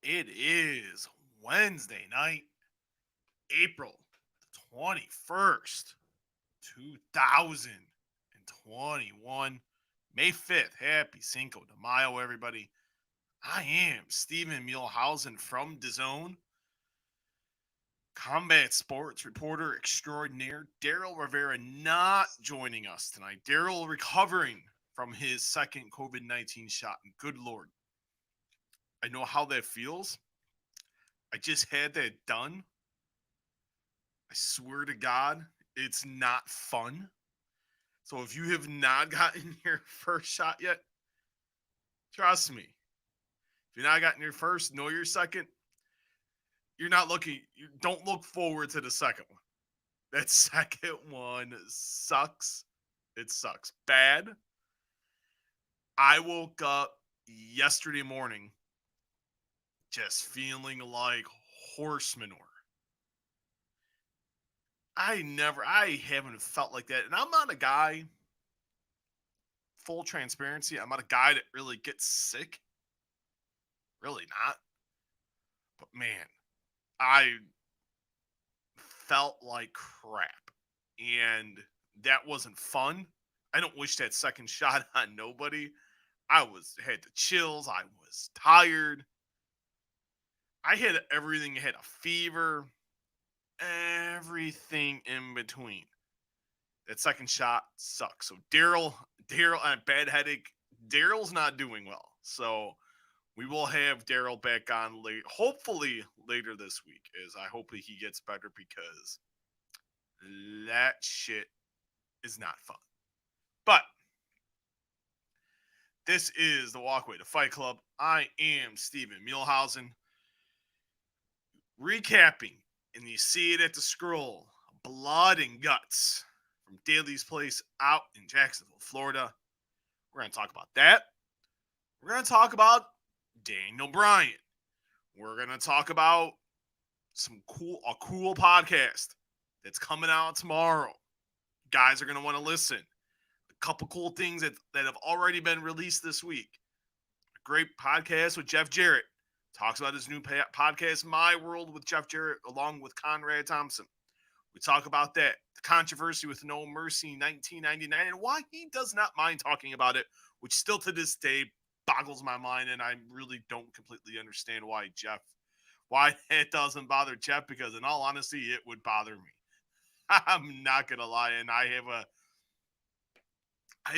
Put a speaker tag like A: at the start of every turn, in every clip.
A: It is Wednesday night, April 21st, 2021. May 5th. Happy Cinco de Mayo, everybody. I am Stephen Muehlhausen from DAZN, combat sports reporter extraordinaire. Daryl Rivera not joining us tonight. Daryl recovering from his second COVID-19 shot. And good Lord, I know how that feels. I just had that done. I swear to God, it's not fun. So if you have not gotten your first shot yet, trust me. If you're not gotten your first, know your second. You're not looking. You don't look forward to the second one. That second one sucks. It sucks bad. I woke up yesterday morning just feeling like horse manure. I haven't felt like that. And I'm not a guy, full transparency, I'm not a guy that really gets sick. Really not. But man, I felt like crap. And that wasn't fun. I don't wish that second shot on nobody. Had the chills. I was tired. I had everything. I had a fever. Everything in between. That second shot sucks. So Daryl, and bad headache. Daryl's not doing well. So we will have Daryl back on hopefully later this week, as I hope he gets better because that shit is not fun. But this is the Walkway to Fight Club. I am Stephen Muehlhausen, recapping, and you see it at the scroll, Blood and Guts from Daly's Place out in Jacksonville, Florida. We're going to talk about that. We're going to talk about Daniel Bryan. We're going to talk about a cool podcast that's coming out tomorrow. You guys are going to want to listen. A couple cool things that have already been released this week. A great podcast with Jeff Jarrett. Talks about his new podcast, My World with Jeff Jarrett, along with Conrad Thompson. We talk about that. The controversy with No Mercy 1999 and why he does not mind talking about it, which still to this day boggles my mind, and I really don't completely understand why it doesn't bother Jeff, because in all honesty, it would bother me. I'm not gonna lie, and I have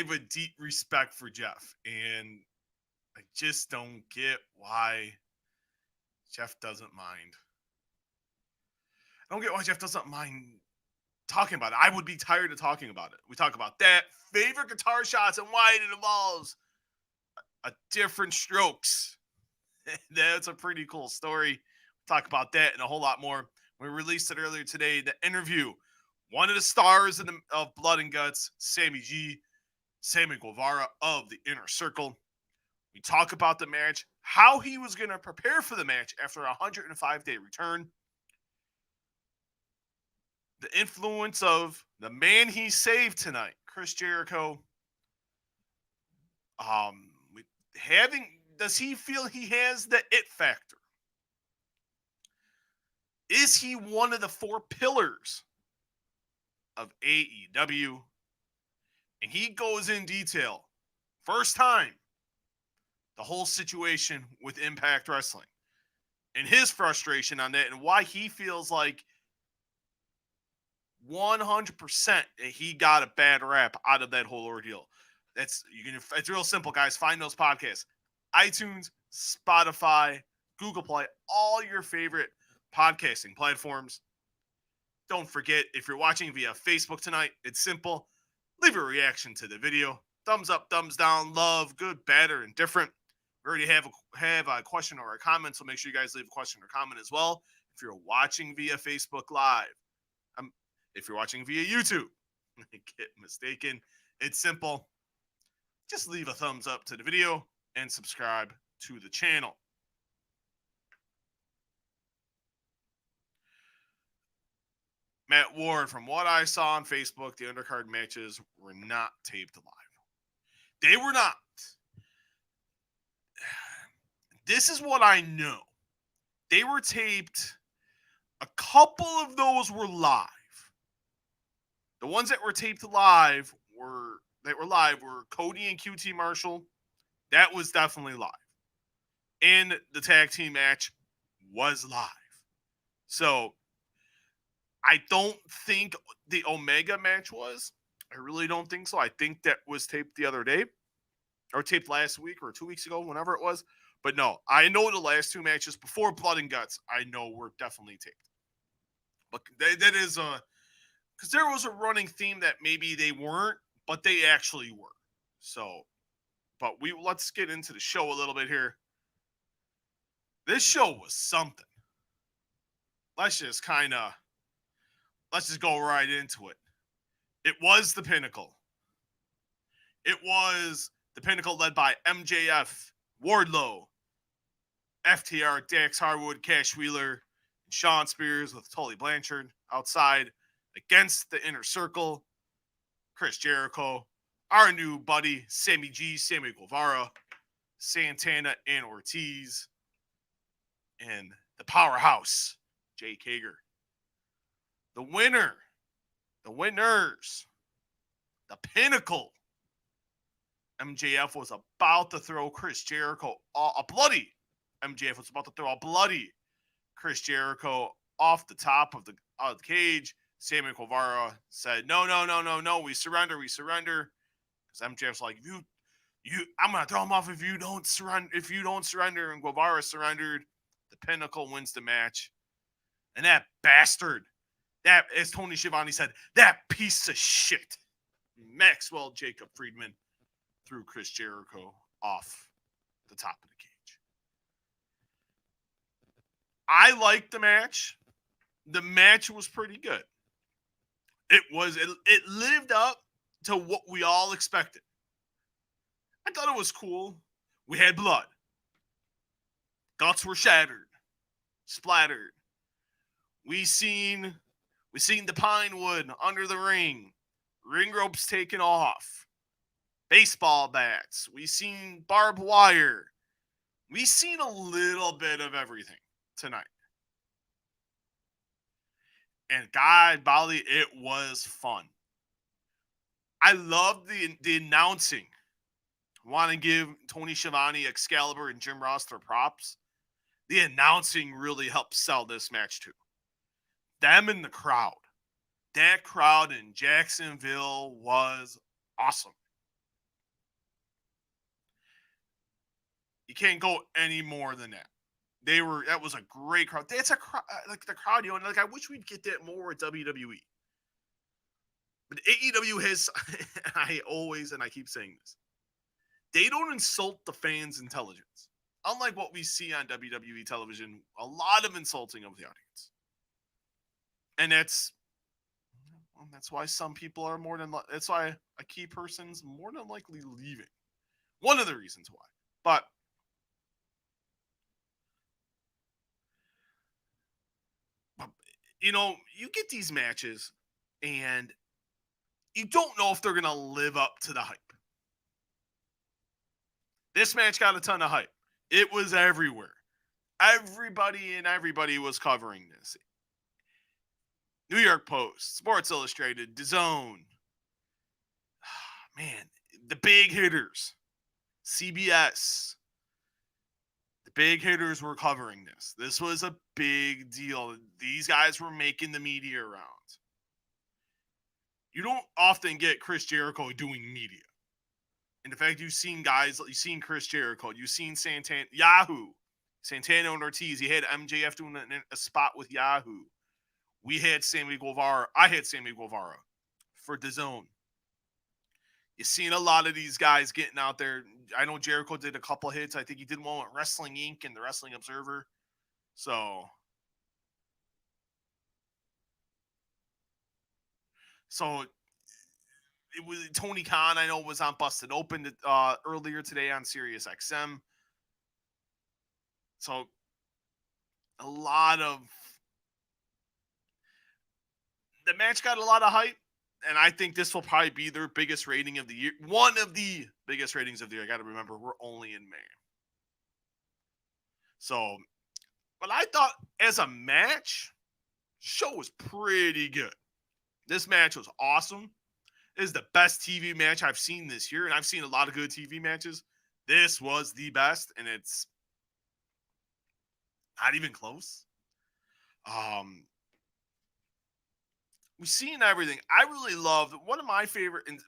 A: a deep respect for Jeff, and I just don't get why Jeff doesn't mind. I don't get why Jeff doesn't mind talking about it. I would be tired of talking about it. We talk about that, favorite guitar shots, and why it involves a different strokes. That's a pretty cool story. Talk about that and a whole lot more. We released it earlier today. The interview, one of the stars of Blood and Guts, Sammy Guevara of the Inner Circle. We talk about the match, how he was going to prepare for the match after a 105-day return. The influence of the man he saved tonight, Chris Jericho. Does he feel he has the it factor? Is he one of the four pillars of AEW? And he goes in detail, first time, the whole situation with Impact Wrestling and his frustration on that and why he feels like 100% he got a bad rap out of that whole ordeal. It's real simple, guys. Find those podcasts. iTunes, Spotify, Google Play, all your favorite podcasting platforms. Don't forget, if you're watching via Facebook tonight, it's simple. Leave a reaction to the video. Thumbs up, thumbs down, love, good, bad, or indifferent. We already have a question or a comment, so make sure you guys leave a question or comment as well. If you're watching via Facebook Live, if you're watching via YouTube, get mistaken. It's simple. Just leave a thumbs up to the video and subscribe to the channel. Matt Ward, from what I saw on Facebook, the undercard matches were not taped live. They were not. This is what I know. They were taped. A couple of those were live. The ones that were taped live were Cody and QT Marshall. That was definitely live. And the tag team match was live. So I don't think the Omega match was. I really don't think so. I think that was taped the other day, or taped last week or 2 weeks ago, whenever it was. But no, I know the last two matches before Blood and Guts, I know were definitely taped. But that is because there was a running theme that maybe they weren't, but they actually were. So, but let's get into the show a little bit here. This show was something. Let's just go right into it. It was the Pinnacle. It was the Pinnacle led by MJF, Wardlow, FTR, Dax Harwood, Cash Wheeler, and Sean Spears with Tully Blanchard outside against the Inner Circle, Chris Jericho, our new buddy, Sammy G, Sammy Guevara, Santana, and Ortiz, and the powerhouse, Jake Hager. The winners, the Pinnacle. MJF was about to throw Chris Jericho MJF was about to throw a bloody Chris Jericho off the top of the cage. Sammy Guevara said, no, we surrender. Because MJF's like, I'm gonna throw him off if you don't surrender. And Guevara surrendered. The Pinnacle wins the match. And that bastard, that, as Tony Schiavone said, that piece of shit, Maxwell Jacob Friedman, threw Chris Jericho off the top of the cage. I liked the match. The match was pretty good. It lived up to what we all expected. I thought it was cool. We had blood. Guts were shattered, splattered. We seen the pine wood under the ring ropes taken off, baseball bats. We seen barbed wire. We seen a little bit of everything tonight. And God, Bali, it was fun. I love the announcing. I want to give Tony Schiavone, Excalibur, and Jim Ross their props. The announcing really helped sell this match too. Them and the crowd. That crowd in Jacksonville was awesome. You can't go any more than that. That was a great crowd. That's a crowd, like the crowd, like I wish we'd get that more at WWE. But AEW has, I keep saying this, they don't insult the fans' intelligence. Unlike what we see on WWE television, a lot of insulting of the audience. And that's why some people are that's why a key person's more than likely leaving. One of the reasons why. But you get these matches and you don't know if they're going to live up to the hype. This match got a ton of hype. It was everywhere. Everybody was covering this. New York Post, Sports Illustrated, DAZN. Man, the big hitters. CBS. The big hitters were covering this. This was a big deal. These guys were making the media rounds. You don't often get Chris Jericho doing media. And the fact you've seen Chris Jericho, you've seen Santana and Ortiz. You had MJF doing a spot with Yahoo. We had Sammy Guevara. I had Sammy Guevara for DAZN. You've seen a lot of these guys getting out there. I know Jericho did a couple hits. I think he did one with Wrestling Inc. and the Wrestling Observer. So it was Tony Khan, I know, was on Busted Open earlier today on Sirius XM. So a lot of the match got a lot of hype, and I think this will probably be their biggest rating of the year. One of the biggest ratings of the year. I got to remember, we're only in May. So But I thought as a match, show was pretty good. This match was awesome. It is the best TV match I've seen this year, and I've seen a lot of good TV matches. This was the best, and it's not even close. We've seen everything. I really loved one of my favorite, and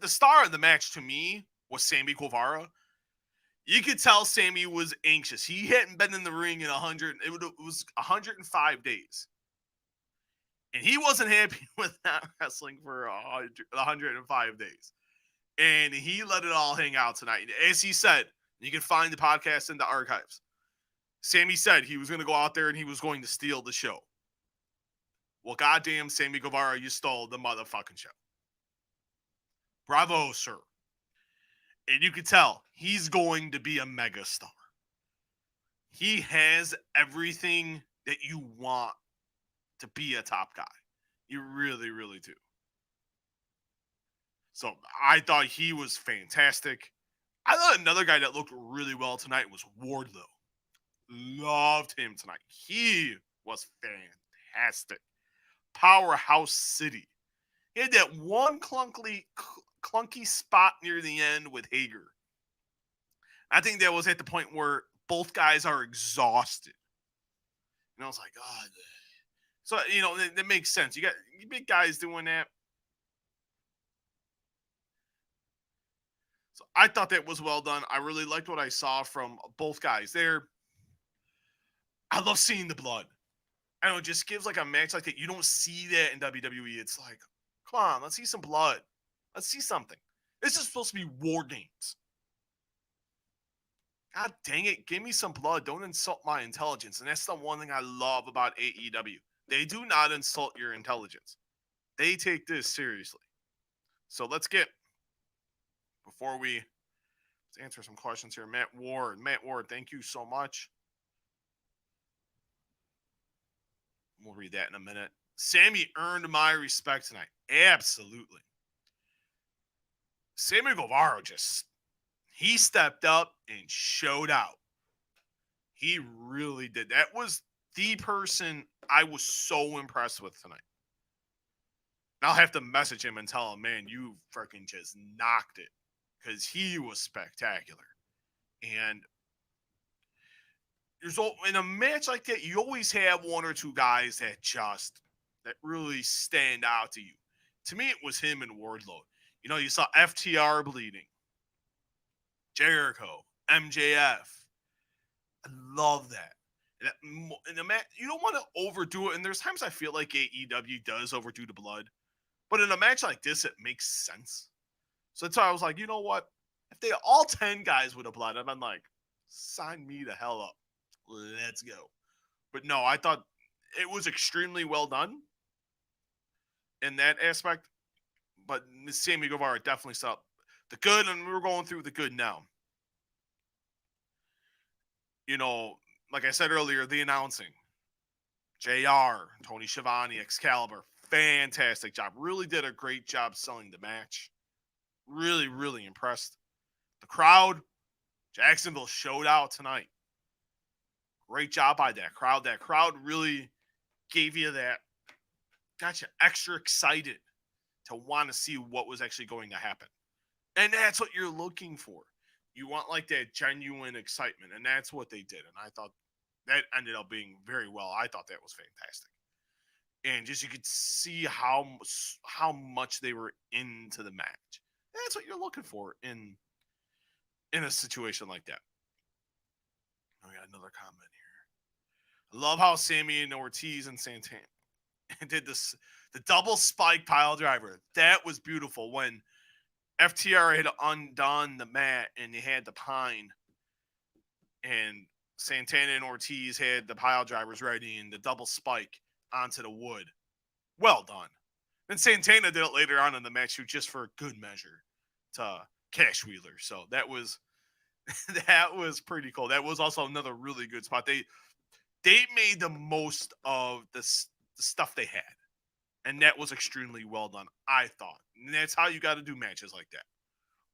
A: the star of the match to me was Sammy Guevara. You could tell Sammy was anxious. He hadn't been in the ring in 100. It was 105 days, and he wasn't happy with not wrestling for 105 days. And he let it all hang out tonight. As he said, you can find the podcast in the archives. Sammy said he was going to go out there and he was going to steal the show. Well, goddamn, Sammy Guevara, you stole the motherfucking show. Bravo, sir. And you could tell he's going to be a megastar. He has everything that you want to be a top guy. You really, really do. So I thought he was fantastic. I thought another guy that looked really well tonight was Wardlow. Loved him tonight. He was fantastic. Powerhouse City. He had that one clunky spot near the end with Hager. I think that was at the point where both guys are exhausted. And I was like, God. So, that makes sense. You got big guys doing that. So I thought that was well done. I really liked what I saw from both guys there. I love seeing the blood. I don't know, it just gives like a match like that. You don't see that in WWE. It's like, come on, let's see some blood. Let's see something. This is supposed to be War Games. God dang it, give me some blood. Don't insult my intelligence. And that's the one thing I love about AEW. They do not insult your intelligence. They take this seriously. So let's before we answer some questions here, Matt Ward, thank you so much. We'll read that in a minute. Sammy earned my respect tonight. Absolutely. Sammy Guevara he stepped up and showed out. He really did. That was the person I was so impressed with tonight. I'll have to message him and tell him, man, you freaking just knocked it. Because he was spectacular. And in a match like that, you always have one or two guys that really stand out to you. To me, it was him and Wardlow. You saw FTR bleeding, Jericho, MJF. I love that. In a match, you don't want to overdo it. And there's times I feel like AEW does overdo the blood. But in a match like this, it makes sense. So that's why I was like, you know what? If they all 10 guys would have blood, I've been like, sign me the hell up. Let's go. But no, I thought it was extremely well done in that aspect. But Sammy Guevara definitely saw the good, and we're going through the good now. Like I said earlier, the announcing. JR, Tony Schiavone, Excalibur, fantastic job. Really did a great job selling the match. Really, really impressed. The crowd, Jacksonville showed out tonight. Great job by that crowd. That crowd really gave you got you extra excited to want to see what was actually going to happen. And that's what you're looking for. You want like that genuine excitement, and that's what they did. And I thought that ended up being very well. I thought that was fantastic. And just you could see how much they were into the match. And that's what you're looking for in a situation like that. We got another comment here. I love how Sammy and Ortiz and Santana did the double spike pile driver. That was beautiful when FTR had undone the mat and they had the pine, and Santana and Ortiz had the pile drivers ready and the double spike onto the wood. Well done. And Santana did it later on in the match just for good measure to Cash Wheeler. So that was pretty cool. That was also another really good spot. They made the most of the stuff they had. And that was extremely well done, I thought. And that's how you got to do matches like that.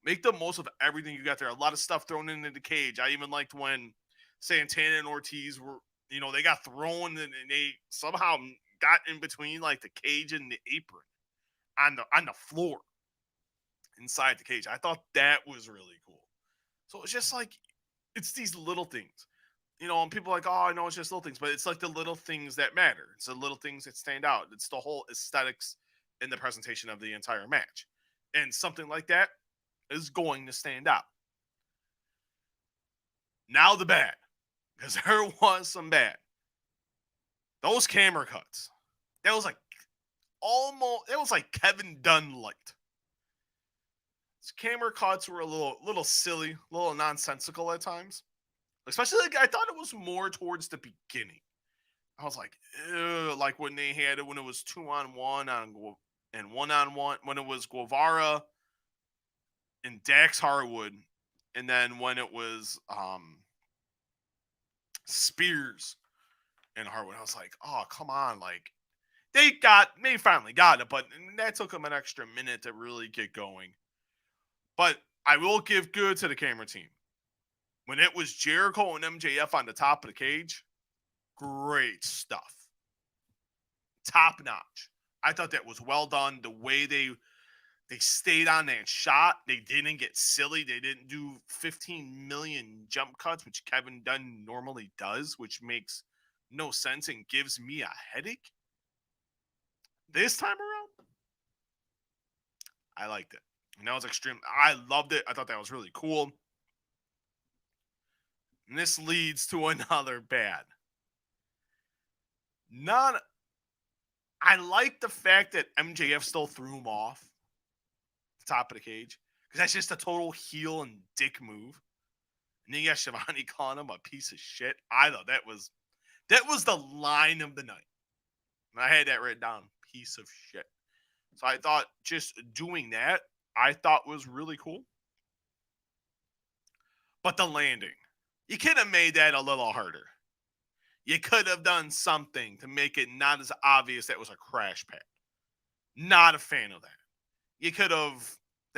A: Make the most of everything you got there. A lot of stuff thrown into the cage. I even liked when Santana and Ortiz were they got thrown and they somehow got in between like the cage and the apron on the floor inside the cage. I thought that was really cool. So it's just like it's these little things. And people are like, oh, I know it's just little things, but it's like the little things that matter. It's the little things that stand out. It's the whole aesthetics in the presentation of the entire match. And something like that is going to stand out. Now the bad, because there was some bad. Those camera cuts. That was like Kevin Dunn light. These camera cuts were a little silly, a little nonsensical at times. Especially I thought it was more towards the beginning. I was like, ew, like when they had it when it was 2-on-1 and 1-on-1 when it was Guevara and Dax Harwood, and then when it was Spears and Harwood. I was like, oh, come on, like they finally got it, but that took them an extra minute to really get going. But I will give good to the camera team. When it was Jericho and MJF on the top of the cage, great stuff. Top notch. I thought that was well done. The way they stayed on that shot. They didn't get silly. They didn't do 15 million jump cuts, which Kevin Dunn normally does, which makes no sense and gives me a headache. This time around, I liked it. And that was extreme. I loved it. I thought that was really cool. And this leads to another bad. I like the fact that MJF still threw him off the top of the cage. Because that's just a total heel and dick move. And then you got Shivani calling him a piece of shit. I thought that was the line of the night. And I had that written down. Piece of shit. So I thought just doing that, I thought was really cool. But the landing. You could have made that a little harder. You could have done something to make it not as obvious that was a crash pad. Not a fan of that. They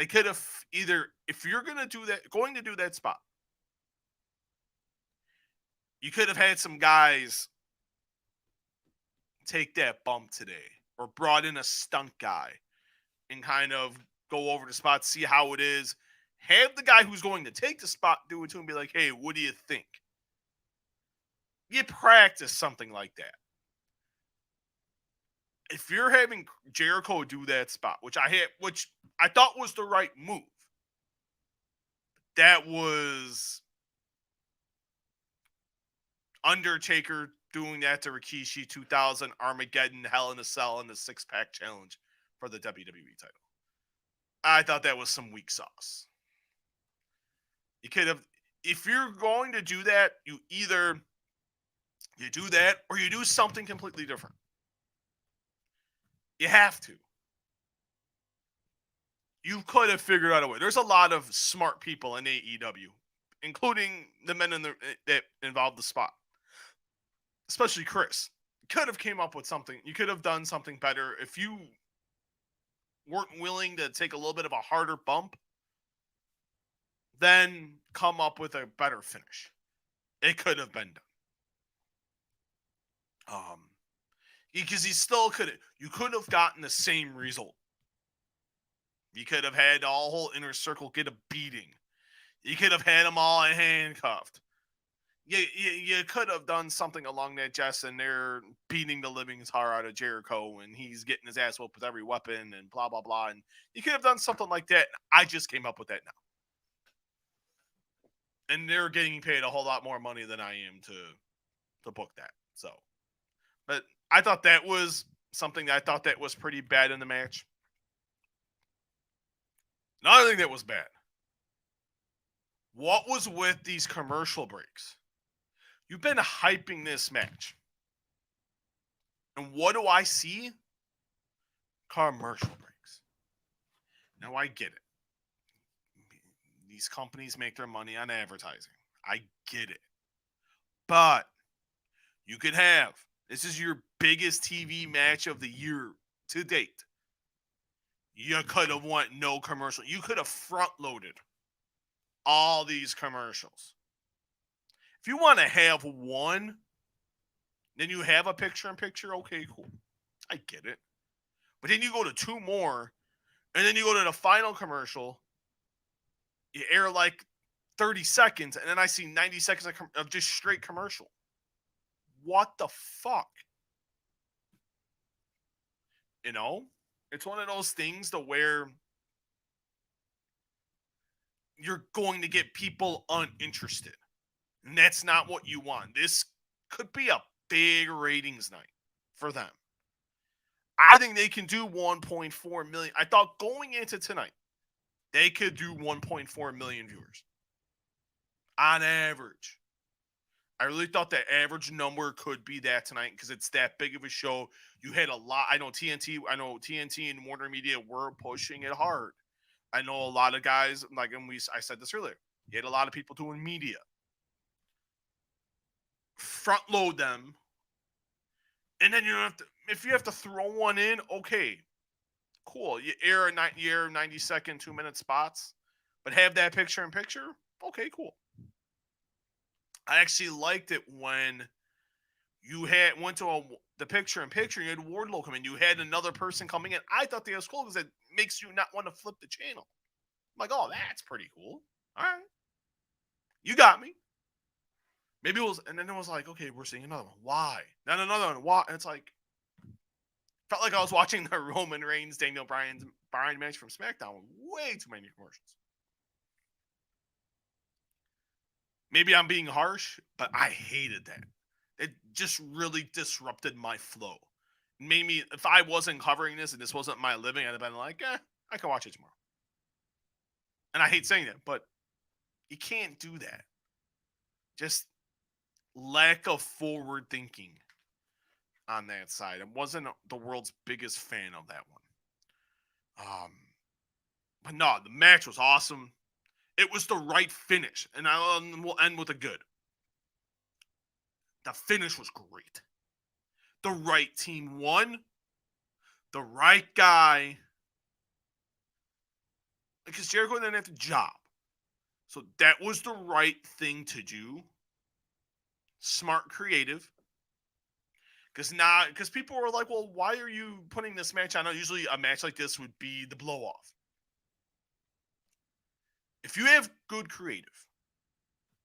A: could have either, if you're going to do that spot, you could have had some guys take that bump today or brought in a stunt guy and kind of go over the spot, see how it is. Have the guy who's going to take the spot do it to him and be like, hey, what do you think? You practice something like that. If you're having Jericho do that spot, which I thought was the right move, that was Undertaker doing that to Rikishi 2000 Armageddon Hell in a Cell in the 6-pack challenge for the WWE title. I thought that was some weak sauce. You could have, if you're going to do that, you either you do that or you do something completely different. You have to. You could have figured out a way. There's a lot of smart people in AEW, including the men that involved the spot, especially Chris. You could have came up with something. You could have done something better if you weren't willing to take a little bit of a harder bump. Then come up with a better finish. It could have been done. Because you could have gotten the same result. You could have had the whole inner circle get a beating. You could have had them all handcuffed. You could have done something along that, Jess, and they're beating the living tar out of Jericho, and he's getting his ass whooped with every weapon, and blah, blah, blah. And you could have done something like that. I just came up with that now. And they're getting paid a whole lot more money than I am to book that. So, but I thought that was something that I thought that was pretty bad in the match. Another thing that was bad. What was with these commercial breaks? You've been hyping this match. And what do I see? Commercial breaks. Now I get it. These companies make their money on advertising. I get it. But you could have, this is your biggest TV match of the year to date. You could have went no commercial. You could have front loaded all these commercials. If you want to have one, Then you have a picture-in-picture. Okay, cool. I get it. But then you go to 2 more, and then you go to the final commercial. You air like 30 seconds, and then I see 90 seconds of just straight commercial. What the fuck? You know? It's one of those things to where you're going to get people uninterested. And that's not what you want. This could be a big ratings night for them. I think they can do 1.4 million. I thought going into tonight, they could do 1.4 million viewers on average. I really thought that average number could be that tonight because it's that big of a show. You had a lot. I know TNT and Warner Media were pushing it hard. I know a lot of guys, like, and I said this earlier, you had a lot of people doing media. Front load them. And then if you have to throw one in, okay, cool. You air 90-second, 2-minute spots, but have that picture-in-picture. Okay, cool. I actually liked it when you went to the picture-in-picture. You had Wardlow come in. You had another person coming in. I thought that was cool because it makes you not want to flip the channel. I'm like, oh, that's pretty cool. All right, you got me. Maybe it was, and then it was like, okay, we're seeing another one. Why? Then another one. Why? And it's like, felt like I was watching the Roman Reigns, Daniel Bryan match from SmackDown with way too many commercials. Maybe I'm being harsh, but I hated that. It just really disrupted my flow. It made me, if I wasn't covering this and this wasn't my living, I'd have been like, I can watch it tomorrow. And I hate saying that, but you can't do that. Just lack of forward thinking on that side. I wasn't the world's biggest fan of that one. But no, the match was awesome. It was the right finish, and we'll end with a good. The finish was great. The right team won. The right guy. Because Jericho didn't have the job. So that was the right thing to do. Smart, creative. Because people were like, well, why are you putting this match on? Usually a match like this would be the blow-off. If you have good creative,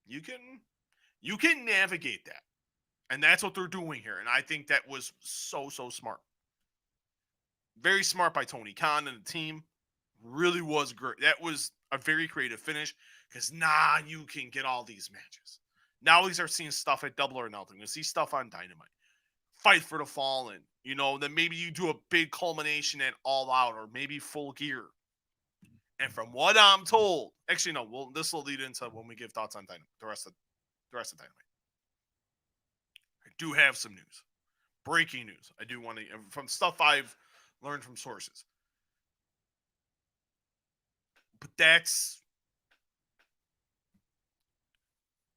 A: you can navigate that. And that's what they're doing here. And I think that was so smart. Very smart by Tony Khan and the team. Really was great. That was a very creative finish because you can get all these matches. Now we start seeing stuff at Double or Nothing. We see stuff on Dynamite. Fight for the Fallen. Then maybe you do a big culmination at All Out or maybe Full Gear. And from what I'm told, actually no, this will lead into when we give thoughts on Dynamite. The rest of Dynamite. I do have some news. Breaking news. I do want to, from stuff I've learned from sources. But that's,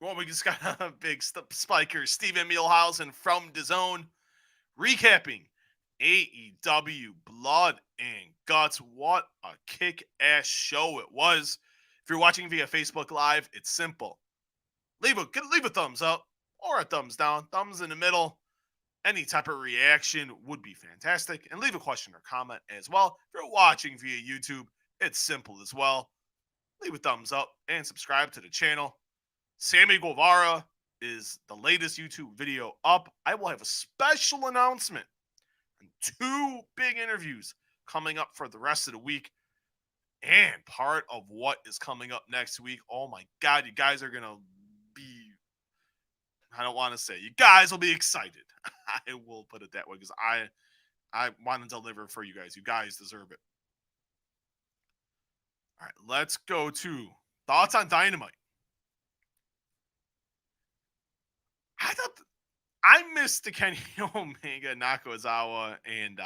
A: well, we just got a big spiker. Steven Muehlhausen from DAZN recapping AEW Blood and Guts. What a kick-ass show it was. If you're watching via Facebook Live, it's simple. Leave a thumbs up or a thumbs down. Thumbs in the middle. Any type of reaction would be fantastic. And leave a question or comment as well. If you're watching via YouTube, it's simple as well. Leave a thumbs up and subscribe to the channel. Sammy Guevara is the latest YouTube video up. I will have a special announcement and 2 big interviews coming up for the rest of the week. And part of what is coming up next week. Oh my God, you guys are going to be, I don't want to say, you guys will be excited. I will put it that way because I want to deliver for you guys. You guys deserve it. All right, let's go to thoughts on Dynamite. I missed the Kenny Omega, Nakazawa, and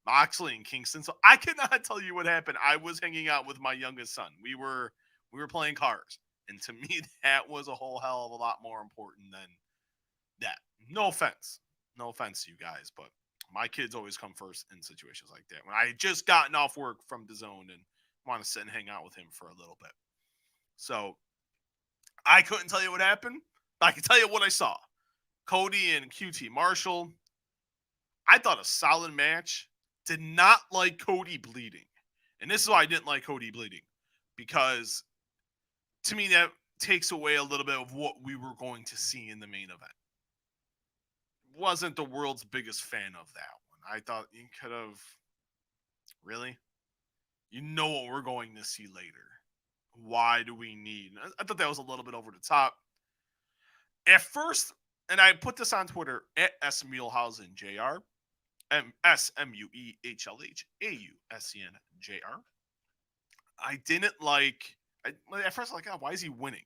A: Moxley and Kingston. So I cannot tell you what happened. I was hanging out with my youngest son. We were playing cars. And to me, that was a whole hell of a lot more important than that. No offense. No offense to you guys, but my kids always come first in situations like that. When I had just gotten off work from DAZN and want to sit and hang out with him for a little bit. So I couldn't tell you what happened, but I can tell you what I saw. Cody and QT Marshall. I thought a solid match. Did not like Cody bleeding. And this is why I didn't like Cody bleeding. Because to me, that takes away a little bit of what we were going to see in the main event. Wasn't the world's biggest fan of that one. I thought you could have. Really? You know what we're going to see later. Why do we need? I thought that was a little bit over the top. At first, and I put this on Twitter at Muehlhausen Jr. SMUEHLHAUSEN I didn't like. At first, I was like, oh, why is he winning?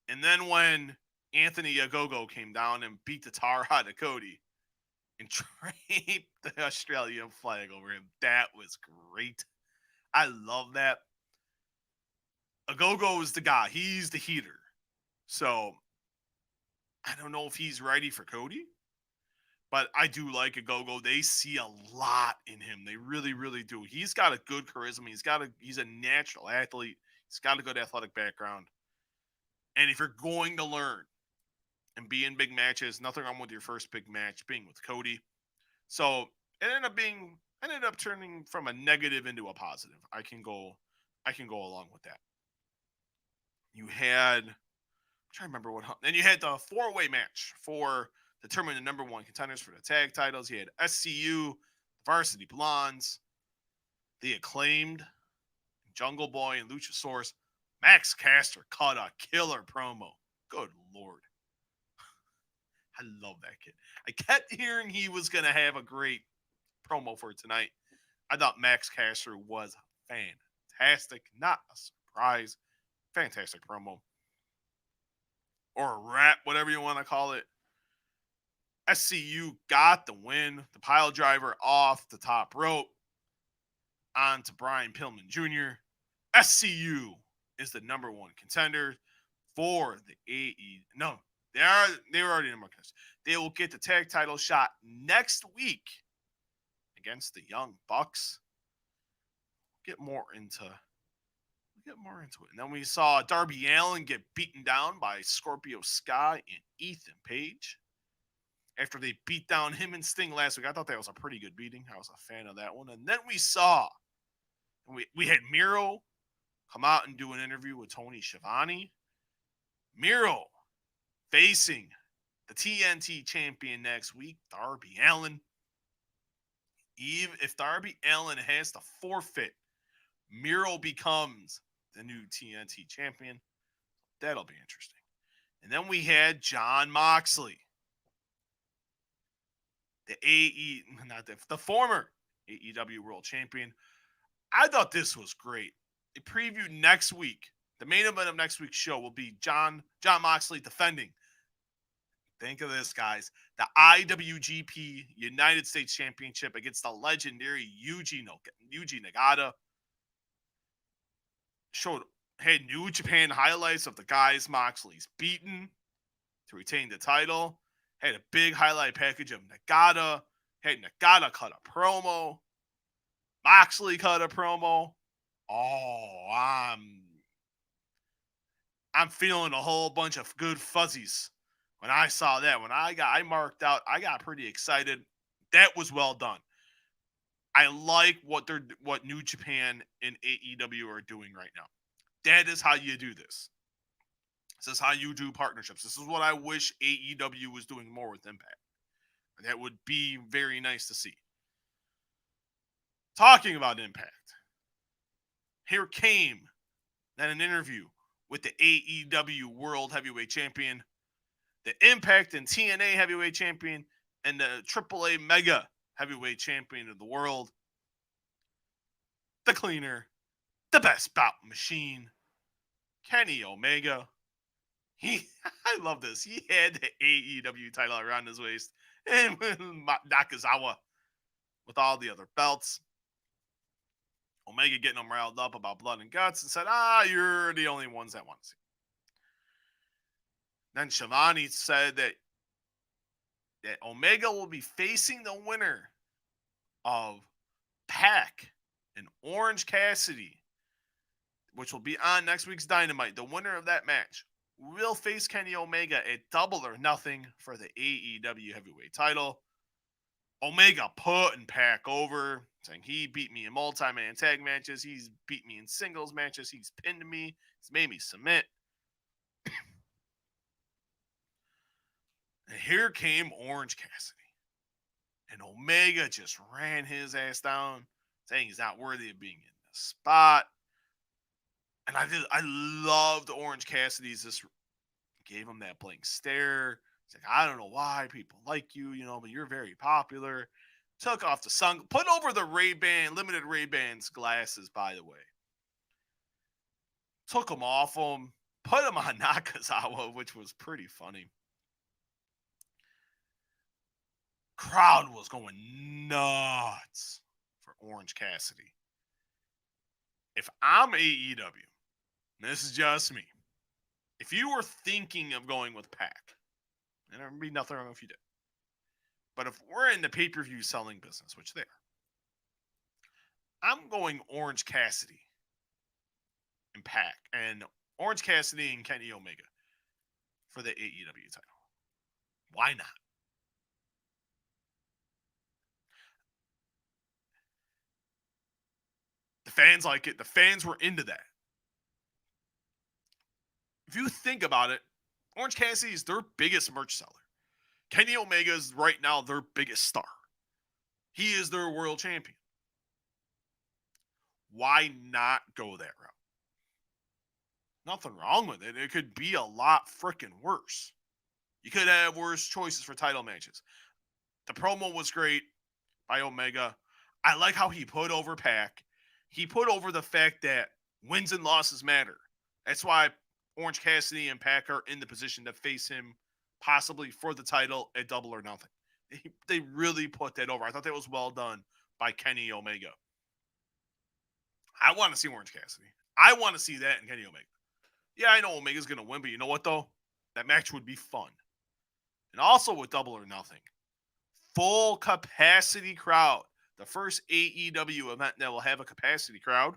A: And then when Anthony Ogogo came down and beat the tar out of Cody and draped the Australian flag over him, that was great. I love that. Ogogo is the guy. He's the heater. So I don't know if he's ready for Cody, but I do like Ogogo. They see a lot in him. They really, really do. He's got a good charisma. He's a natural athlete. He's got a good athletic background. And if you're going to learn and be in big matches, nothing wrong with your first big match being with Cody. So it ended up turning from a negative into a positive. I can go along with that. You had, I'm trying to remember what. Then you had the 4-way match for determining the number one contenders for the tag titles. You had SCU, Varsity Blondes, the Acclaimed, Jungle Boy, and Luchasaurus. Max Caster cut a killer promo. Good Lord. I love that kid. I kept hearing he was going to have a great promo for tonight. I thought Max Caster was fantastic. Not a surprise. Fantastic promo. Or a rap, whatever you want to call it. SCU got the win. The pile driver off the top rope onto Brian Pillman Jr. SCU is the number one contender for the AE. No, they were already number one contenders. They will get the tag title shot next week against the Young Bucks. Get more into it. And then we saw Darby Allin get beaten down by Scorpio Sky and Ethan Page. After they beat down him and Sting last week, I thought that was a pretty good beating. I was a fan of that one. And then we had Miro come out and do an interview with Tony Schiavone. Miro facing the TNT champion next week, Darby Allin. Even if Darby Allin has to forfeit, Miro becomes the new TNT champion. That'll be interesting. And then we had Jon Moxley, the former AEW World Champion. I thought this was great. A preview next week. The main event of next week's show will be Jon Moxley defending. Think of this, guys. The IWGP United States Championship against the legendary Yuji Nagata. Had New Japan highlights of the guys Moxley's beaten to retain the title. Had a big highlight package of Nagata. Had Nagata cut a promo. Moxley cut a promo. Oh, I'm feeling a whole bunch of good fuzzies when I saw that. I marked out, I got pretty excited. That was well done. I like what New Japan and AEW are doing right now. That is how you do this. This is how you do partnerships. This is what I wish AEW was doing more with Impact. That would be very nice to see. Talking about Impact. Here came then an interview with the AEW World Heavyweight Champion, the Impact and TNA Heavyweight Champion, and the AAA Mega Heavyweight Champion of the world, the cleaner, the best bout machine, Kenny Omega. I love this. He had the AEW title around his waist, and Nakazawa with all the other belts. Omega getting them riled up about blood and guts and said, you're the only ones that want to see. Then Schiavone said that Omega will be facing the winner of Pac and Orange Cassidy, which will be on next week's Dynamite. The winner of that match will face Kenny Omega at Double or Nothing for the AEW Heavyweight title. Omega putting Pac over, saying he beat me in multi-man tag matches. He's beat me in singles matches. He's pinned me. He's made me submit. And here came Orange Cassidy. And Omega just ran his ass down, saying he's not worthy of being in the spot. And I loved Orange Cassidy's just gave him that blank stare. He's like, I don't know why people like you, but you're very popular. Took off the sun, put over the Ray-Ban, limited Ray-Ban's glasses, by the way. Took them off him, put him on Nakazawa, which was pretty funny. Crowd was going nuts for Orange Cassidy. If I'm AEW, and this is just me, if you were thinking of going with Pac, and there would be nothing wrong if you did, but if we're in the pay-per-view selling business, which they are, I'm going Orange Cassidy and Pac, and Orange Cassidy and Kenny Omega for the AEW title. Why not? The fans like it. The fans were into that. If you think about it, Orange Cassidy is their biggest merch seller. Kenny Omega is right now their biggest star. He is their world champion. Why not go that route? Nothing wrong with it. It could be a lot freaking worse. You could have worse choices for title matches. The promo was great by Omega. I like how he put over Pac. He put over the fact that wins and losses matter. That's why Orange Cassidy and Pac are in the position to face him possibly for the title at Double or Nothing. They really put that over. I thought that was well done by Kenny Omega. I want to see Orange Cassidy. I want to see that in Kenny Omega. Yeah, I know Omega's going to win, but you know what, though? That match would be fun. And also with Double or Nothing, full capacity crowd. The first AEW event that will have a capacity crowd.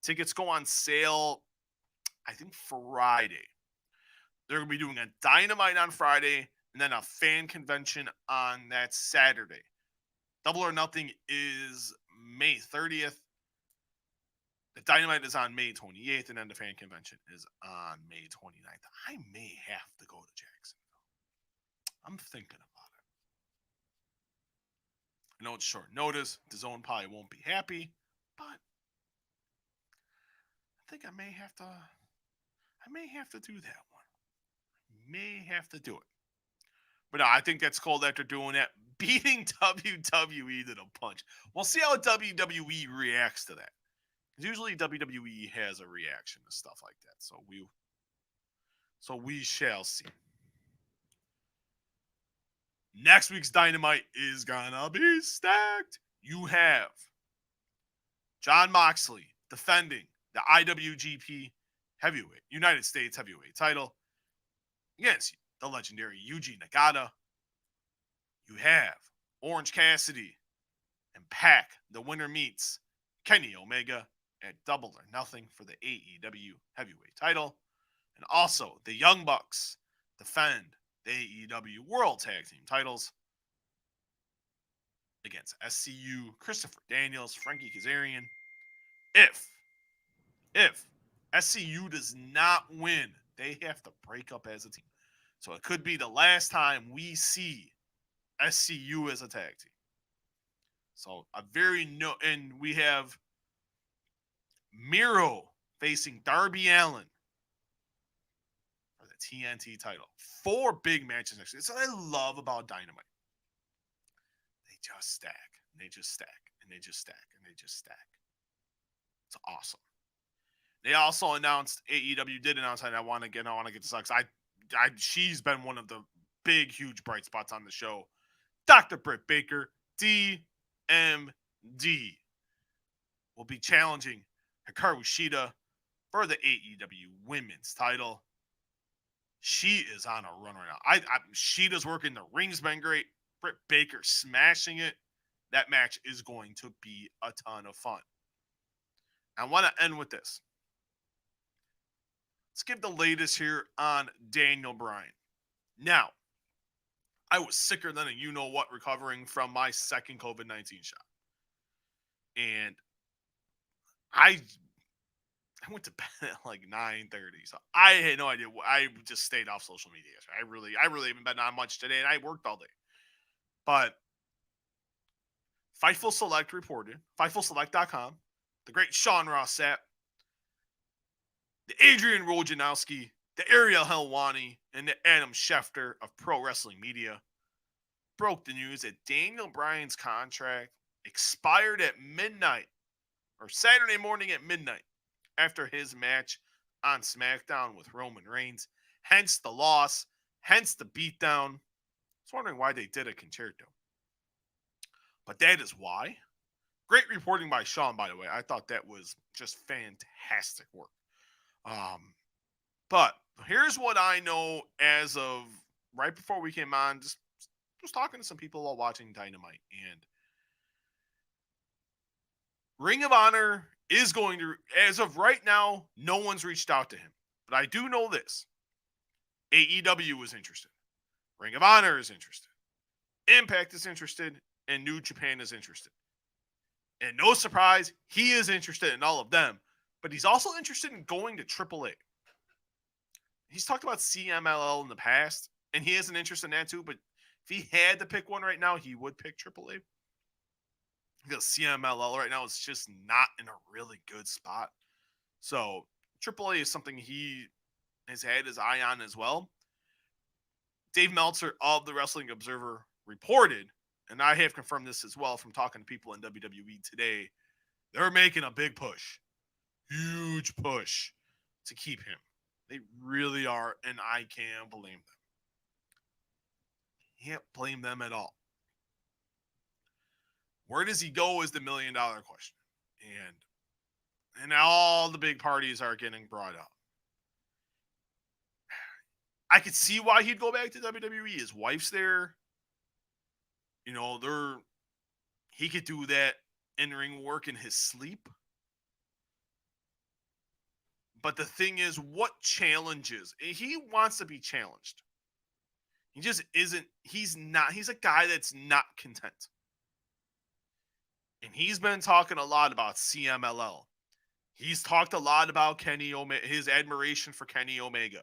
A: Tickets go on sale, I think, Friday. They're going to be doing a Dynamite on Friday and then a fan convention on that Saturday. Double or Nothing is May 30th. The Dynamite is on May 28th, and then the fan convention is on May 29th. I may have to go to Jacksonville. I'm thinking about it. I know it's short notice. DAZN probably won't be happy, but I think I may have to do that one. I may have to do it. But no, I think that's cool that they're doing that. Beating WWE to the punch. We'll see how WWE reacts to that. Usually WWE has a reaction to stuff like that. So we shall see. Next week's Dynamite is gonna be stacked. You have Jon Moxley defending the IWGP Heavyweight, United States Heavyweight title against the legendary Yuji Nagata. You have Orange Cassidy and Pac. The winner meets Kenny Omega at Double or Nothing for the AEW Heavyweight title. And also, the Young Bucks defend the AEW World Tag Team titles against SCU, Christopher Daniels, Frankie Kazarian. If SCU does not win, they have to break up as a team. So it could be the last time we see SCU as a tag team. So and we have Miro facing Darby Allin for the TNT title. 4 big matches next week. That's what I love about Dynamite. They just stack. And they just stack. And they just stack. And they just stack. It's awesome. They also announced, AEW did announce, and I want to get this out because she's been one of the big, huge bright spots on the show. Dr. Britt Baker, DMD, will be challenging Hikaru Shida for the AEW Women's title. She is on a run right now. Shida's working. The ring's been great. Britt Baker smashing it. That match is going to be a ton of fun. I want to end with this. let's give the latest here on Daniel Bryan. Now, I was sicker than a you-know-what recovering from my second COVID-19 shot. And I went to bed at like 9:30, so I had no idea. I just stayed off social media. I really haven't been on much today, and I worked all day. But Fightful Select reported, FightfulSelect.com, the great Sean Ross Sapp, the Adrian Wojnarowski, the Ariel Helwani, and the Adam Schefter of Pro Wrestling Media broke the news that Daniel Bryan's contract expired at midnight, or Saturday morning at midnight, after his match on SmackDown with Roman Reigns. Hence the loss, hence the beatdown. I was wondering why they did a concerto. But that is why. Great reporting by Sean, by the way. I thought that was just fantastic work. But here's what I know as of right before we came on, just talking to some people while watching Dynamite. And Ring of Honor is going to, as of right now, no one's reached out to him. But I do know this. AEW is interested. Ring of Honor is interested. Impact is interested. And New Japan is interested. And no surprise, he is interested in all of them. But he's also interested in going to AAA. He's talked about CMLL in the past, and he has an interest in that too. But if he had to pick one right now, he would pick AAA. Because CMLL right now is just not in a really good spot. So AAA is something he has had his eye on as well. Dave Meltzer of the Wrestling Observer reported, and I have confirmed this as well from talking to people in WWE today, they're making a big push. Huge push to keep him. They really are, and I can't blame them. Can't blame them at all. Where does he go is the $1 million question. And all the big parties are getting brought up. I could see why he'd go back to WWE. His wife's there. You know, he could do that in-ring work in his sleep. But the thing is, what challenges? He wants to be challenged. He just isn't. He's a guy that's not content. And he's been talking a lot about CMLL. He's talked a lot about Kenny Omega, his admiration for Kenny Omega.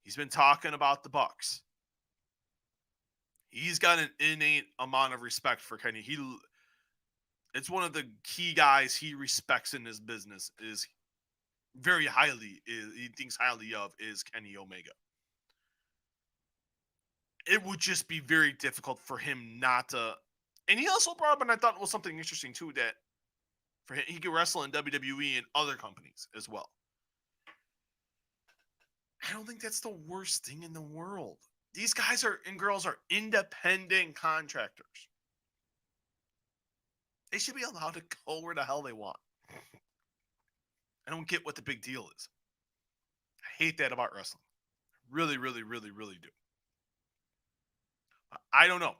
A: He's been talking about the Bucks. He's got an innate amount of respect for Kenny. It's one of the key guys he respects in his business. He thinks highly of is Kenny Omega. It would just be very difficult for him not to. And he also brought up, and I thought it was something interesting too, that for him, he could wrestle in WWE and other companies as well. I don't think that's the worst thing in the world. These guys and girls are independent contractors. They should be allowed to go where the hell they want. I don't get what the big deal is. I hate that about wrestling. Really, really, really, really do. I don't know.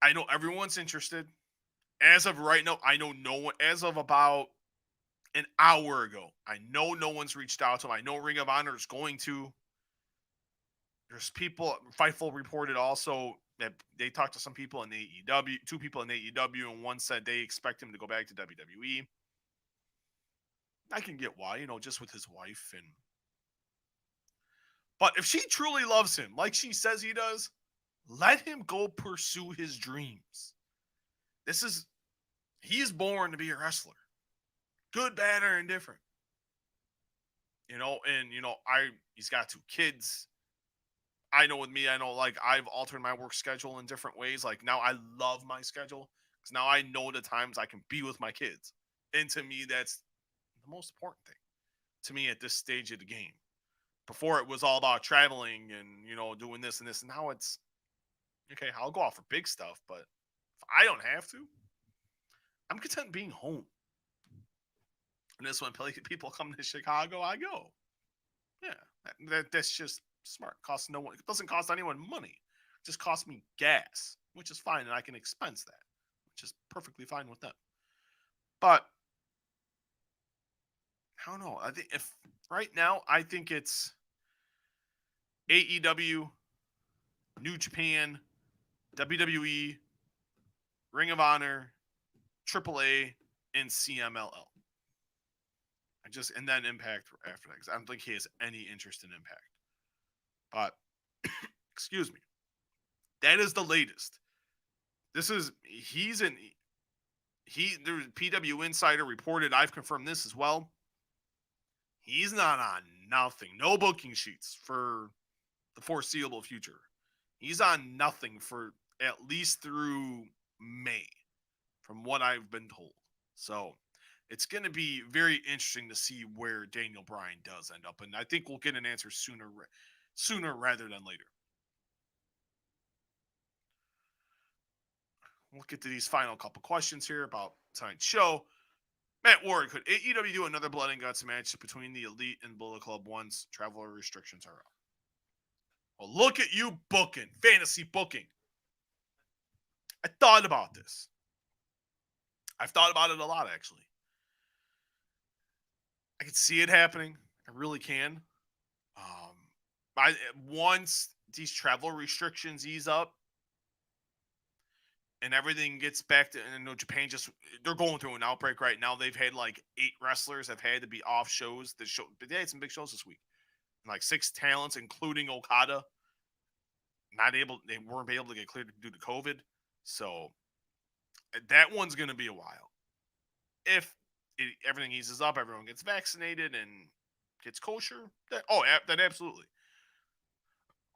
A: I know everyone's interested. As of right now, I know no one. As of about an hour ago, I know no one's reached out to him. I know Ring of Honor is going to. There's people, Fightful reported also that they talked to some people in AEW, 2 people in AEW, and one said they expect him to go back to WWE. I can get why, just with his wife. But if she truly loves him, like she says he does, let him go pursue his dreams. He's born to be a wrestler. Good, bad, or indifferent. He's got 2 kids. I know with me, I've altered my work schedule in different ways. Like now I love my schedule because now I know the times I can be with my kids. And to me, that's the most important thing to me at this stage of the game. Before it was all about traveling and, doing this and this. And now it's, okay, I'll go out for big stuff, but if I don't have to, I'm content being home. And this when people come to Chicago, I go. Yeah, that's just smart. It doesn't cost anyone money. It just costs me gas, which is fine, and I can expense that, which is perfectly fine with them. But I don't know. I think if right now, I think it's AEW, New Japan, WWE, Ring of Honor, AAA, and CMLL. And then Impact after that, because I don't think he has any interest in Impact. But excuse me, that is the latest. This is he's in the PW Insider reported. I've confirmed this as well. He's not on nothing, no booking sheets for the foreseeable future. He's on nothing for at least through May, from what I've been told. So it's going to be very interesting to see where Daniel Bryan does end up, and I think we'll get an answer sooner rather than later. We'll get to these final couple questions here about tonight's show. Matt Ward, could AEW do another Blood and Guts match between the Elite and Bullet Club once travel restrictions are out? Well, look at you booking, fantasy booking. I thought about this. I've thought about it a lot, actually. I can see it happening. I really can. Once these travel restrictions ease up and everything gets back to, I know Japan they're going through an outbreak right now. They've had like 8 wrestlers have had to be off shows. But they had some big shows this week. Like 6 talents, including Okada, they weren't able to get cleared due to COVID. So that one's going to be a while. If everything eases up, everyone gets vaccinated and gets kosher, then absolutely.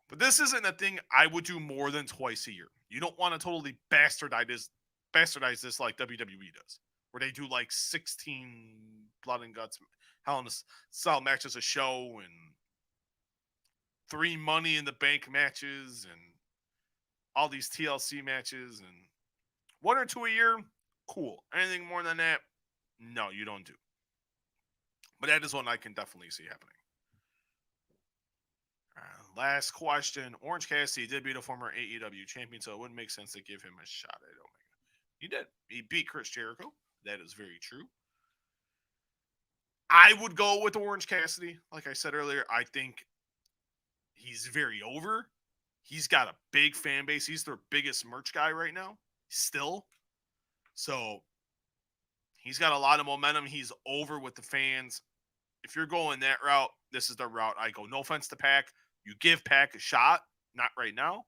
A: But this isn't a thing I would do more than twice a year. You don't want to totally bastardize this like WWE does, where they do like 16 Blood and Guts Hell in a Cell matches a show and 3 Money in the Bank matches and all these TLC matches, and 1 or 2 a year, cool. Anything more than that, no, you don't do. But that is one I can definitely see happening. Last question. Orange Cassidy did beat a former AEW champion, so it wouldn't make sense to give him a shot at Omega. He did. He beat Chris Jericho. That is very true. I would go with Orange Cassidy. Like I said earlier, I think he's very over. He's got a big fan base. He's their biggest merch guy right now, still. So he's got a lot of momentum. He's over with the fans. If you're going that route, this is the route I go. No offense to Pac. You give Pac a shot. Not right now.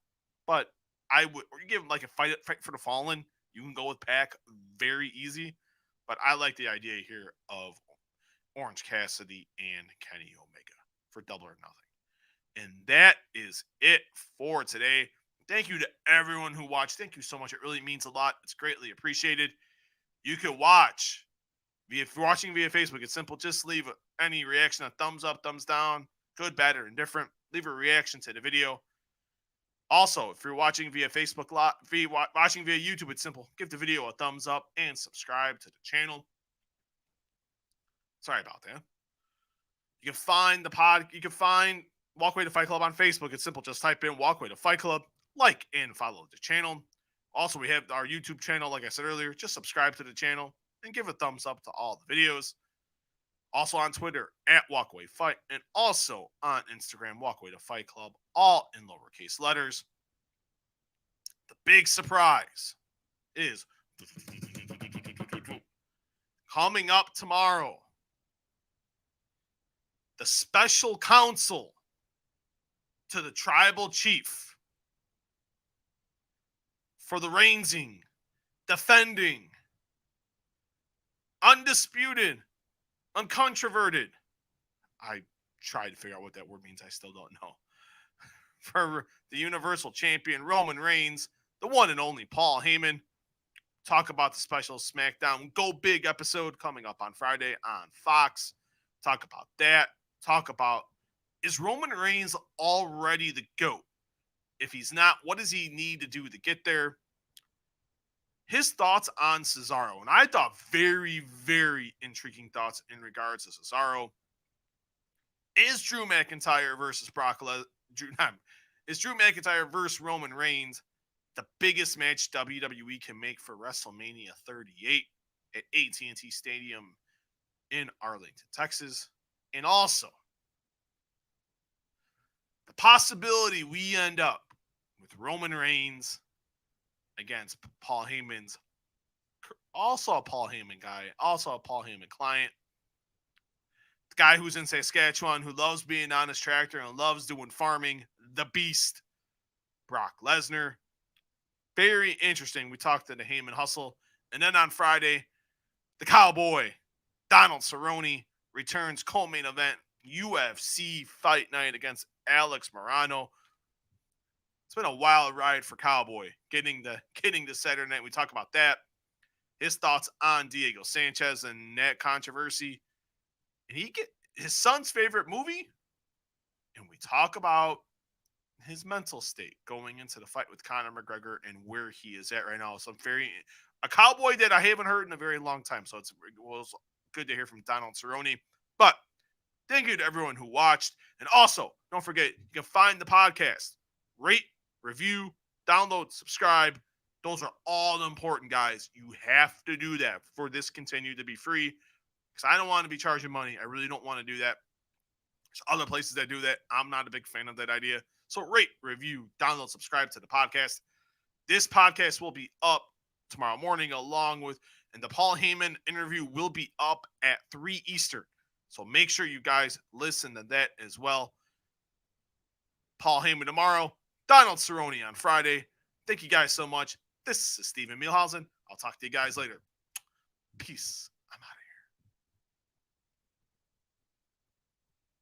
A: But I would, or you give him like a fight for the fallen. You can go with Pac very easy. But I like the idea here of Orange Cassidy and Kenny Omega for Double or Nothing. And that is it for today. Thank you to everyone who watched. Thank you so much. It really means a lot. It's greatly appreciated. You can watch. If you're watching via Facebook, it's simple. Just leave any reaction, a thumbs up, thumbs down, good, bad, or indifferent. Leave a reaction to the video. Also, if you're watching via Facebook, watching via YouTube, it's simple. Give the video a thumbs up and subscribe to the channel. Sorry about that. You can find you can find Walkway to Fight Club on Facebook. It's simple. Just type in Walkway to Fight Club, like and follow the channel. Also, we have our YouTube channel. Like I said earlier, just subscribe to the channel and give a thumbs up to all the videos. Also on Twitter at Walkway Fight, and also on Instagram, Walkway to Fight Club, all in lowercase letters. The big surprise is coming up tomorrow. The special counsel to the tribal chief for the reigning, defending, undisputed, uncontroverted. I tried to figure out what that word means. I still don't know. For the Universal Champion, Roman Reigns, the one and only Paul Heyman. Talk about the special SmackDown Go Big episode coming up on Friday on Fox. Talk about that. Talk about, is Roman Reigns already the GOAT? If he's not, what does he need to do to get there? His thoughts on Cesaro. And I thought very, very intriguing thoughts in regards to Cesaro. Is Drew McIntyre versus is Drew McIntyre versus Roman Reigns the biggest match WWE can make for WrestleMania 38 at AT&T Stadium in Arlington, Texas. And also, the possibility we end up with Roman Reigns against Paul Heyman's, also a Paul Heyman guy, also a Paul Heyman client. The guy who's in Saskatchewan, who loves being on his tractor and loves doing farming, the Beast, Brock Lesnar. Very interesting. We talked to the Heyman Hustle. And then on Friday, the Cowboy, Donald Cerrone, returns co-main event UFC Fight Night against Alex Morano. It's been a wild ride for Cowboy getting the Saturday night. We talk about that. His thoughts on Diego Sanchez and that controversy. And he get his son's favorite movie. And we talk about his mental state going into the fight with Conor McGregor and where he is at right now. So a Cowboy that I haven't heard in a very long time. So it was good to hear from Donald Cerrone. But thank you to everyone who watched. And also, don't forget, you can find the podcast. Rate, review, download, subscribe. Those are all important, guys. You have to do that for this continue to be free. Because I don't want to be charging money. I really don't want to do that. There's other places that do that. I'm not a big fan of that idea. So rate, review, download, subscribe to the podcast. This podcast will be up tomorrow morning and the Paul Heyman interview will be up at 3 Eastern. So make sure you guys listen to that as well. Paul Heyman tomorrow, Donald Cerrone on Friday. Thank you guys so much. This is Stephen Muehlhausen. I'll talk to you guys later. Peace.